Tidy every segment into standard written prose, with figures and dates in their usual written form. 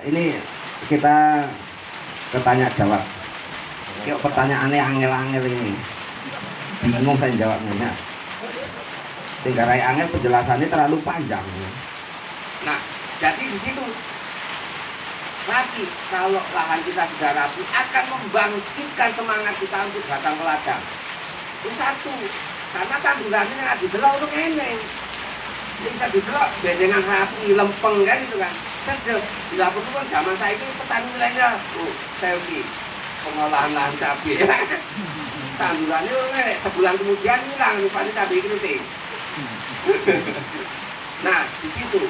ini kita bertanya jawab. Yuk pertanyaannya angel-angel ini. Bingung saya jawabnya. Sehingga rai angel penjelasannya terlalu panjang. Nah, jadi di situ rapi, kalau lahan kita sudah rapi akan membangkitkan semangat kita untuk datang ke ladang. Itu satu, karena tandurannya nggak didelok untuk eneng. Bisa didelok bedengan rapi, lempeng kan itu kan. Sedep, bila perlu kan zaman saya itu petani milenial, selfie, pengolahan lahan cabai. Tandurannya sebulan kemudian hilang, rupanya cabai keriting. Nah, di situ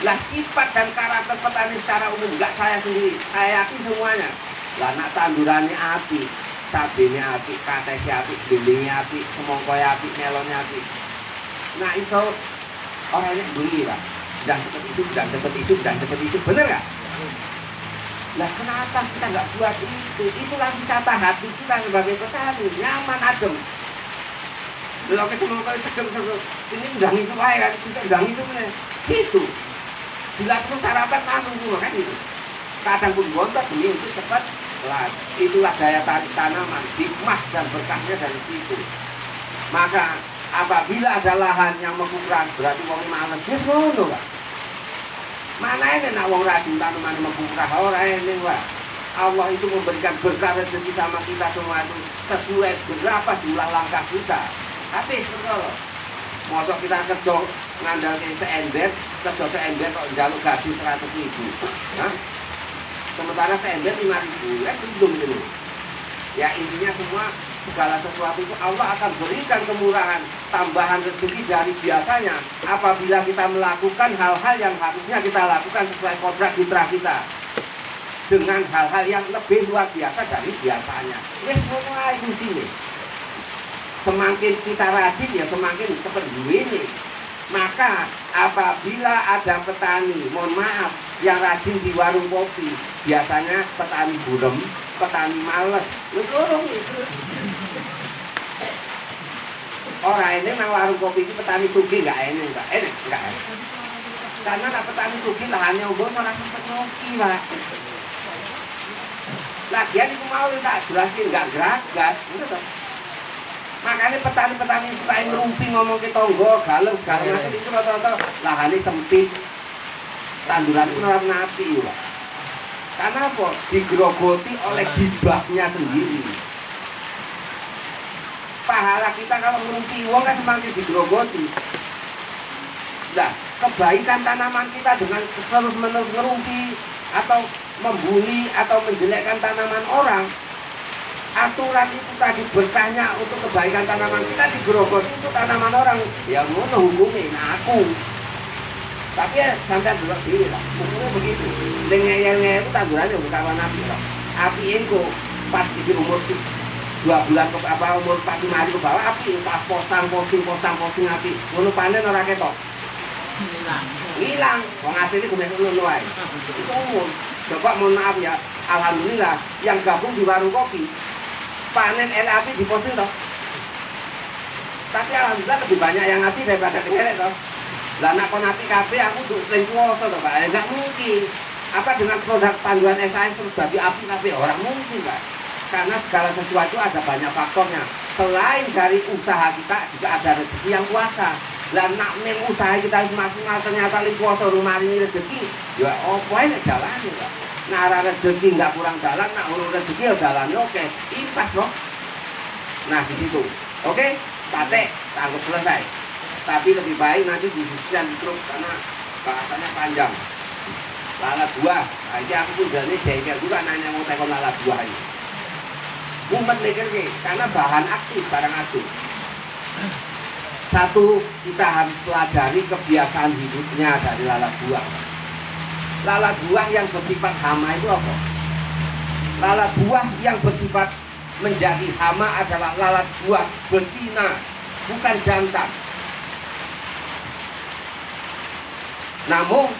lah sifat dan karakter petani secara umum, enggak saya sendiri, saya yakin semuanya. Lah nak tandurannya api, cabenya api, katesnya api, dindingnya api, semongkonya api, melonnya api. Nah itu orangnya beli lah, dan seperti itu, dan seperti itu, dan seperti itu, bener nggak? Lah kenapa kita nggak buat itu? Itulah wisata hati kita sebagai petani, nyaman, adem. Kalau kita mau segem-segem, ini udah ngisuk aja kan, kita udah ngisuk nih, gitu. Bila terus sarapan langsung semua kan itu. Kadang pun bontot demi untuk cepat kelas. Itulah daya tarik tanaman, hikmah dan berkahnya dari situ. Maka apabila ada lahan yang mengkurang, berarti wong males. Wis ngono, Pak. Mana ini nak wong rajin tanaman mengkurang, ora ini, Pak. Allah itu memberikan berkah rezeki sama kita semua itu sesuai berapa jumlah langkah kita. Habis betul. Mosok kita kerja ngandalke seember, kerja seember kok njaluk gaji 100.000. Hah? Sementara seember 5.000, belum ini. Ya intinya semua segala sesuatu itu Allah akan berikan kemurahan, tambahan rezeki dari biasanya apabila kita melakukan hal-hal yang harusnya kita lakukan sesuai kodrat fitrah kita. Dengan hal-hal yang lebih luar biasa dari biasanya. Wis ngono ae kuncine. Semakin kita rajin ya semakin kepedulian ini. Maka apabila ada petani, mohon maaf, yang rajin di warung kopi, biasanya petani burem, petani males. Lu dorong itu. Orang ini nang warung kopi itu petani sugih nggak enak, nggak enak. Karena nak petani sugih lahannya umum salah sempat ngopi, Pak. Lagian itu mau tak jelasin nggak geragas, gitu. Makanya petani-petani suka ngerumpi ngomong ke tonggo, galeng segala macam itu rata-rata lahannya sempit, tanduran itu napi, Pak. Karena apa? Digerogoti oleh gibahnya sendiri. Pahala kita kalau ngerumpi uang kan semakin digerogoti. Nah, kebaikan tanaman kita dengan terus-menerus ngerumpi atau membuli atau menjelekkan tanaman orang, aturan itu tadi berkahnya untuk kebaikan tanaman kita digerogoti untuk tanaman orang, ya ngono hukumnya, nah aku. Tapi ya sampai dulu sini lah, hukumnya begitu. Ngeyel-ngeyel itu tandurannya bukan warna api lah. Api itu pas di umur 2 bulan ke apa umur 4-5 hari ke bawah api, pas posting api, ngono panen orang ketok. Hilang, wong asli kudu ngono wae. Itu umum. Coba mohon maaf ya, alhamdulillah yang gabung di warung kopi panen LAP diposting toh. Tapi alhamdulillah lebih banyak yang api daripada kelek toh. Lah nak kon api kabeh aku tuh sing kuwasa toh, Pak. Enggak mungkin. Apa dengan produk panduan SAS terus jadi api kabeh orang mungkin, Pak. Karena segala sesuatu ada banyak faktornya. Selain dari usaha kita juga ada rezeki yang kuasa. Lah nak ning usaha kita maksimal ternyata li kuasa rumah ini rezeki, ya opo ae nek jalane, Pak. Nah, rezeki nggak kurang jalan, nak urus rezeki ya jalannya oke, impas loh. Nah di situ, oke, patek, anggap selesai. Tapi lebih baik nanti diskusikan terus karena bahasanya panjang. Lalat buah, nah, ini aku pun jadi jengkel juga nanya mau tekon lalat buah ini. Mumet nih karena bahan aktif, barang aktif. Satu, kita harus pelajari kebiasaan hidupnya dari lalat buah. Lalat buah yang bersifat hama itu apa? Lalat buah yang bersifat menjadi hama adalah lalat buah betina, bukan jantan. Namun,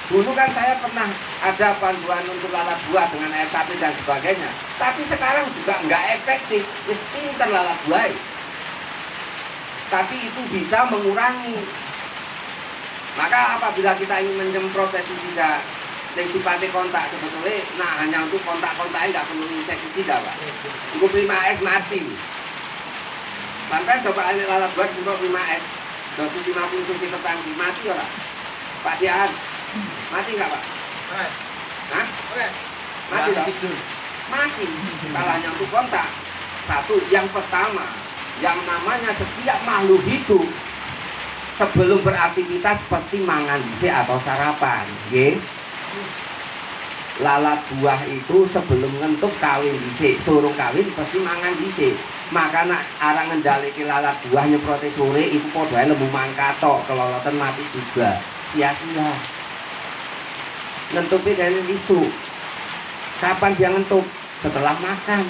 dulu kan saya pernah ada panduan untuk lalat buah dengan air sapi dan sebagainya. Tapi sekarang juga nggak efektif, pinter lalat buah. Tapi itu bisa mengurangi. Maka apabila kita ingin menyemprot pestisida yang sifatnya kontak sebetulnya, nah hanya untuk kontak-kontaknya nggak perlu insektisida Pak. Untuk prima S mati. Sampai coba ini lalat buah untuk prima S, dosis 50 cc per tangki, mati orang. Pak Dian, mati nggak Pak? Hah? Mati dong? Mati. Salahnya untuk kontak. Satu, yang pertama, yang namanya setiap makhluk hidup sebelum beraktivitas seperti mangan dhisik atau sarapan, nggih. Lalat buah itu sebelum ngentuk kawin dhisik, suruh kawin pasti mangan dhisik. Maka nak arang ngendhalike lalat buah nyemprote sore itu padha lembu mangkatok, keloloten mati juga. Sia-sia. Ngentuke dari isu. Kapan dia ngentuk? Setelah makan.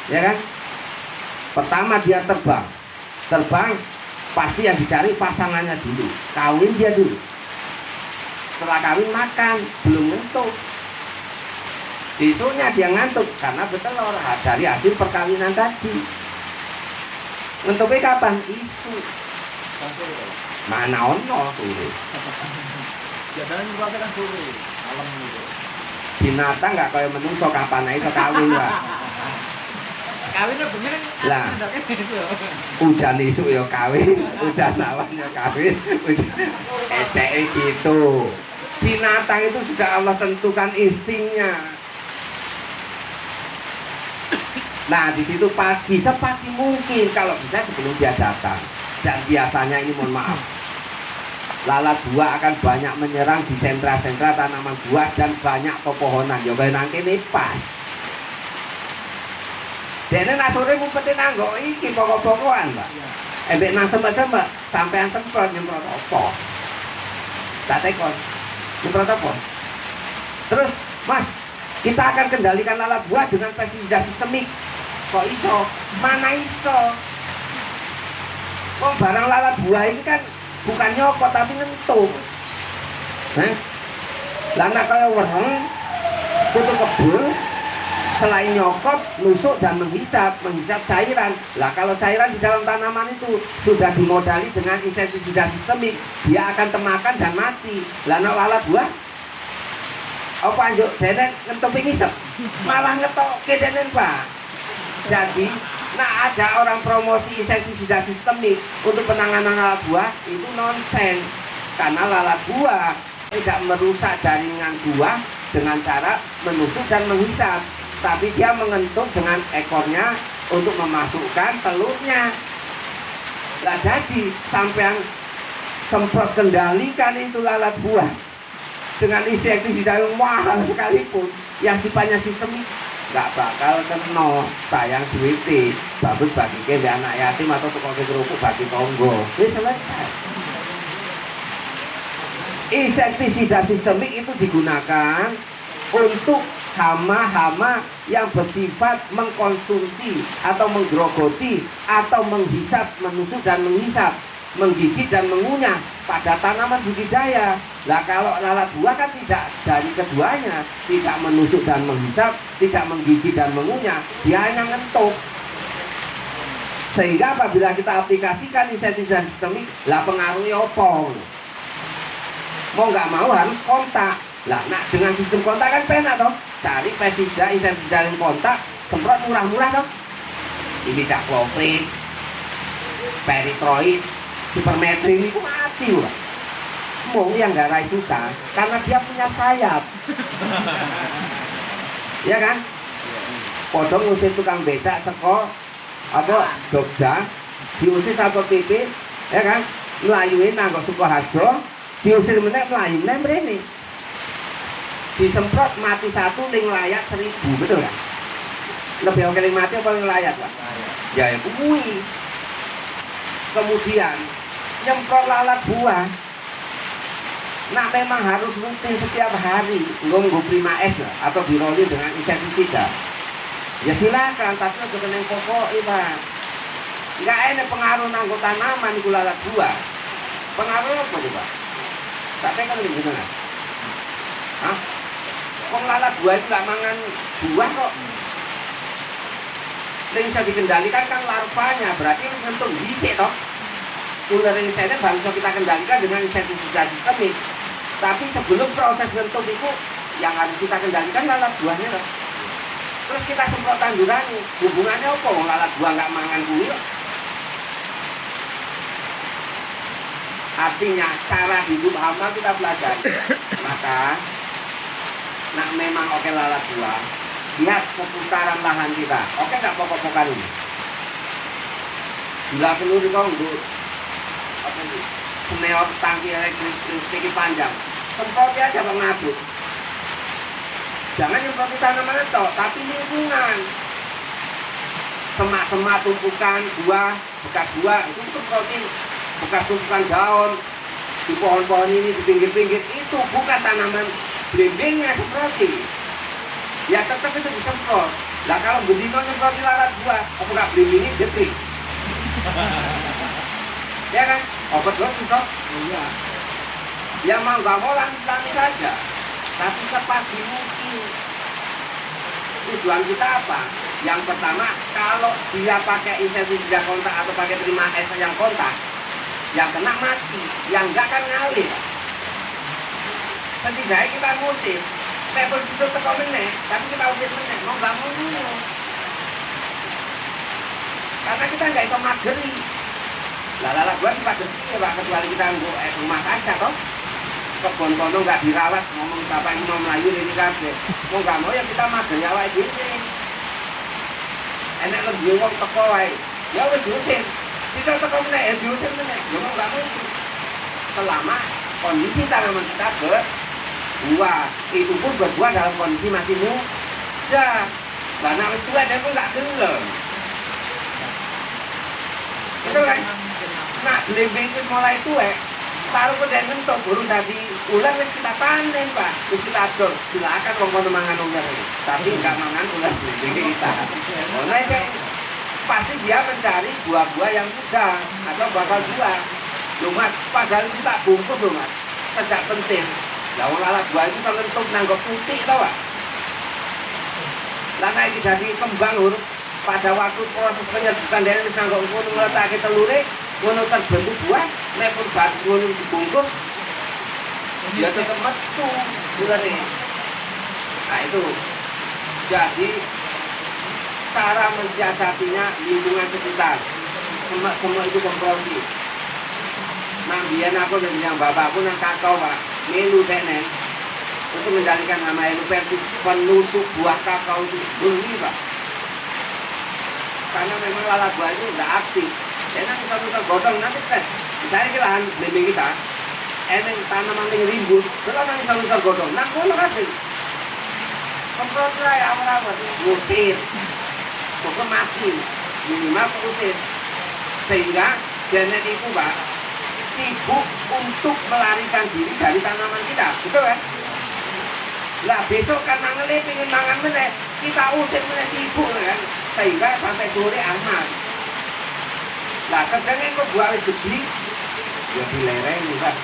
Ya kan? Pertama dia terbang. Terbang pasti yang dicari pasangannya dulu. Kawin dia dulu. Setelah kawin makan, belum ngentuk. Besoknya dia ngantuk karena bertelur dari hasil perkawinan tadi. Ngentuknya kapan? Isu. Mana ono sore. Biasanya juga kan sore, malam gitu. Binatang nggak kayak menungso kapan aja kawin Pak. Kawin lo bener Lah. Hujan isu ya kawin, hujan awan ya kawin. Ecek gitu. Binatang itu sudah Allah tentukan instingnya. Nah di situ pagi sepagi mungkin kalau bisa sebelum dia datang. Dan biasanya ini mohon maaf, lalat buah akan banyak menyerang di sentra-sentra tanaman buah dan banyak pepohonan. Ya kayak nang kene pas. Dene nak sore ngumpeti nang nggo iki pokok-pokokan, Pak. Embek nang sempat-sempat sampean semprot nyemprot apa? Tak tekon. Nyemprot apa? Terus, Mas, kita akan kendalikan lalat buah dengan pestisida sistemik. Kok iso? Mana iso? Kok barang lalat buah ini kan bukan nyokot tapi ngentuk. Lah nek kaya wereng kutu kebul selain nyokot, nusuk dan menghisap cairan. Lah kalau cairan di dalam tanaman itu sudah dimodali dengan insektisida sistemik, dia akan temakan dan mati. Lah nek lalat buah apa anjuk dene ngentuk ngisep malah ngetokke dene Pak. Jadi nah ada orang promosi insektisida sistemik untuk penanganan lalat buah itu nonsen, karena lalat buah tidak merusak jaringan buah dengan cara menusuk dan menghisap, tapi dia mengentuk dengan ekornya untuk memasukkan telurnya. Lah jadi sampean semprot kendalikan itu lalat buah dengan insektisida yang mahal sekalipun yang sifatnya sistemik, nggak bakal kena. Sayang duitnya bagus bagi ke anak yatim atau tukang kerupuk bagi tonggo. Ini selesai. Insektisida sistemik itu digunakan untuk hama-hama yang bersifat mengkonsumsi atau menggerogoti atau menghisap, menusuk dan menghisap, menggigit dan mengunyah pada tanaman budidaya. Lah kalau lalat buah kan tidak dari keduanya, tidak menusuk dan menghisap, tidak menggigit dan mengunyah, dia hanya ngentuk. Sehingga apabila kita aplikasikan insektisida sistemik, lah pengaruhnya apa? Mau nggak mau harus kontak. Lah nak dengan sistem kontak kan penak toh. Cari pestisida insektisida yang kontak, semprot murah-murah toh. Imidacloprid, peritroid, supermetrin itu mati loh. Mau yang garai susah karena dia punya sayap. Ya kan? Podong ngusir tukang becak teko apa Jogja, diusir Satpol PP, ya kan? Melayuin nanggo Sukoharjo, diusir meneh melayu meneh mrene. Disemprot mati satu ning layak 1000, betul kan? Lebih oke ning mati apa ning layak, Pak? Ya ya kuwi. Kemudian nyemprot lalat buah. Nah memang harus rutin setiap hari nggo Prima S atau diroli dengan insektisida. Ya silakan, tapi aja kena pokok Pak. Enggak enak pengaruh nanggo tanaman iku lalat buah. Pengaruh apa coba? Tapi kan gimana? Hah? Kok lalat buah itu enggak mangan buah kok? Yang bisa dikendalikan kan larvanya, berarti nyentuh dhisik toh. Ular ini bangsa kita kendalikan dengan insektisida sistemik. Tapi sebelum proses bentuk itu yang harus kita kendalikan lalat buahnya loh. Terus kita semprot tanduran, hubungannya apa? Wong lalat buah nggak mangan kuwi. Artinya cara hidup hama kita pelajari. Maka nak memang oke lalat buah, lihat seputaran lahan kita. Oke nggak pokok-pokokan ini? Bila perlu di untuk apa itu? Seneot tangki elektrik panjang. Semprot aja bang ngabut. Jangan nyemproti tanaman itu, tapi lingkungan. Semak-semak tumpukan buah, bekas buah itu semprotin. Bekas tumpukan daun di pohon-pohon ini di pinggir-pinggir itu bukan tanaman belimbingnya semproti. Ya tetap itu disemprot. Lah kalau begitu nyemproti lalat buah, apakah belimbingnya jetrik? Ya kan? Obat lo susah. Iya. Ya mau nggak mau lanjut saja. Tapi sepagi mungkin. Tujuan kita apa? Yang pertama, kalau dia pakai insektisida kontak atau pakai terima es yang kontak, yang kena mati, yang enggak kan ngalir. Setidaknya kita musik, pebble itu teko meneh, tapi kita usir meneh, mau nggak mau dulu. Karena kita nggak bisa mageri. Lala gua dipageri ya Pak, kecuali kita nggak rumah kaca toh. Kebon kono nggak dirawat, ngomong bapak ini mau melayu ini kabeh. Mau nggak mau ya kita mageri awake dhewe. Enak lebih wong teko wae. Ya wis diusir. Kita teko meneh ya diusir meneh. Ya mau nggak mungkin. Selama kondisi tanaman kita berbuah, itu pun berbuah dalam kondisi masih muda. Karena wis tua dia pun nggak gelem. Itu kan? Nah, belimbing itu mulai tua. Taruh ke dan mentok, baru tadi ular wis kita panen Pak. Wis kita adol. Silakan wong kono mangan ular ini. Tapi nggak mangan ular belimbing kita. Nah, pasti dia mencari buah-buah yang muda atau bakal buah. Loh Mas, padahal kita bungkus loh Mas. Tidak penting. Lah wong lalat buah itu terlentuk nanggok putih tau Pak. Lah nek jadi kembang huruf pada waktu proses penyerbukan dari nanggok ngono ngletakake telure, ngono terbentuk buah, nek pun batu ngono dibungkus, dia tetap metu ulare. Nah itu. Jadi cara mensiasatinya lingkungan sekitar. Semua itu kompromi. Nah, biar aku dan yang bapakku nang kakao Pak, melu tenen untuk menjalinkan nama Eluperti penutup buah kakao itu bunyi Pak. Karena memang lalat buah itu nggak aktif. Enak kita godong nanti kan, misalnya ke lahan belimbing kita, eneng tanaman yang rimbun, kalau nanti kita godong, nah kalau kasih, semprot lah awal-awal, usir, pokoknya mati, minimal usir, sehingga genet itu Pak sibuk untuk melarikan diri dari tanaman kita, betul kan? Lah besok karena ngelih pengen mangan meneh, kita usir meneh sibuk kan, sehingga sampai sore aman. Lah kadangnya kok buah wis gede, ya dilereng Pak.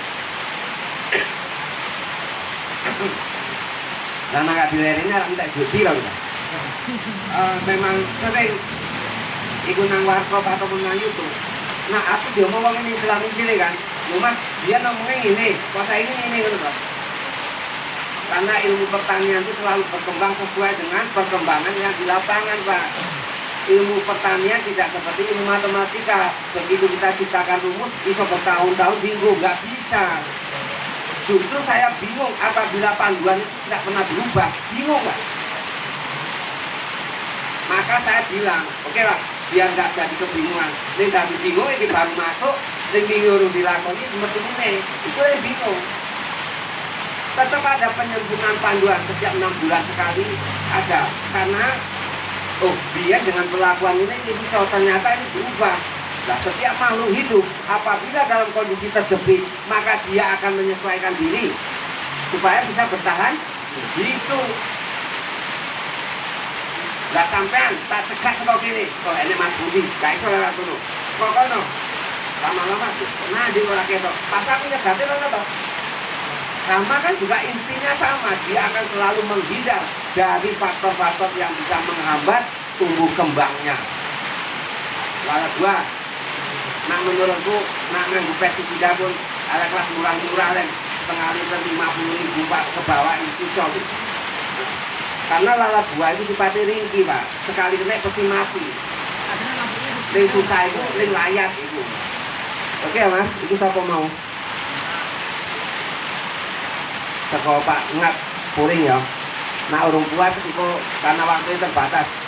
Lah nek dilerengnya entek gede lho Pak. Memang sering ikut nang warkop atau nang YouTube. Nah aku dia ngomong ini Islam ini kan, Mas dia ngomongnya ini, puasa ini gitu Pak. Karena ilmu pertanian itu selalu berkembang sesuai dengan perkembangan yang di lapangan Pak. Ilmu pertanian tidak seperti ilmu matematika. Begitu kita ciptakan rumus, bisa bertahun-tahun bingung, nggak bisa. Justru saya bingung apabila panduan itu tidak pernah berubah, bingung Pak. Maka saya bilang, oke Pak, biar nggak jadi kebingungan. Ini tadi bingung, ini baru masuk, ini bingung dilakoni, seperti ini, itu yang bingung. Tetap ada penyempurnaan panduan setiap 6 bulan sekali ada, karena oh dia dengan perlakuan ini bisa ternyata ini berubah. Nah, setiap makhluk hidup apabila dalam kondisi terjepit maka dia akan menyesuaikan diri supaya bisa bertahan gitu. Lah sampean tak cekak kok gini, kok ini Mas Budi, gak iso lewat dulu. Kok kono? Lama-lama nah di ora ketok. Pas aku nyegati lho to. Sama kan juga intinya sama, dia akan selalu menghindar dari faktor-faktor yang bisa menghambat tumbuh kembangnya. Lalu dua, nak menurutku, nak nganggu pestisida pun ada kelas murah-murah setengah liter 50.000 Pak ke bawah itu cok. Karena lalat buah itu sifatnya ringkih Pak, sekali kena pasti mati. Akhirnya lampunya Ring susah itu, ring layat itu. Oke Mas, itu siapa mau? Teko Pak Ngat Puring ya. Nah urung puas itu karena waktunya terbatas.